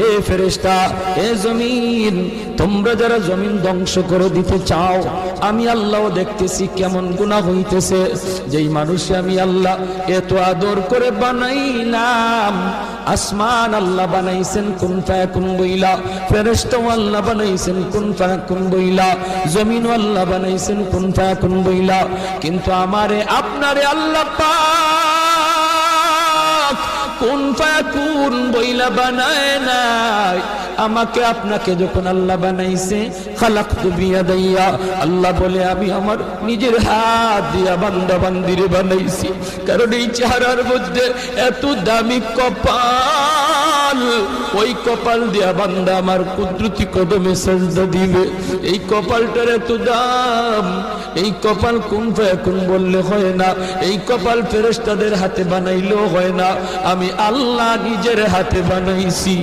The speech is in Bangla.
এ ফেরেশতা, এ জমিন, তোমরা যারা জমিন ধ্বংস করে দিতে চাও, আমি আল্লাহও দেখতেছি কেমন গুনাহ হইতেছে। যেই মানুষে আমি আল্লাহ এত আদর করে বানাইলাম, আসমান আল্লাহ বানাইছেন কুন ফায়াকুন বইলা, ফেরেশতাও আল্লাহ বানাইছেন কুন ফায়াকুন বইলা, জমিন আল্লাহ বানাইছেন কুন ফায়াকুন বইলা, কিন্তু আমারে আপনারে আল্লাহ পাক কুন ফায়াকুন বইলা বানায় নাই। আমাকে আপনাকে যখন আল্লাহ বানাইছে, খালাকতু বিয়াদাইয়া, আল্লাহ বলে আমি আমার নিজের হাত দিয়া বান্দা বান্দিরে বানাইছি। কারণ এই চেহারার মধ্যে এত দামি কপাল, ওই কপাল দিয়া বান্দা আমার কুদরতি কদমে সাজদা দিবে। এই কপালটার এত দাম, এই কপাল কুন ফায়াকুন বললে হয় না, এই কপাল ফেরেশতাদের হাতে বানাইলেও হয় না, আমি আল্লাহ নিজের হাতে বানাইছি।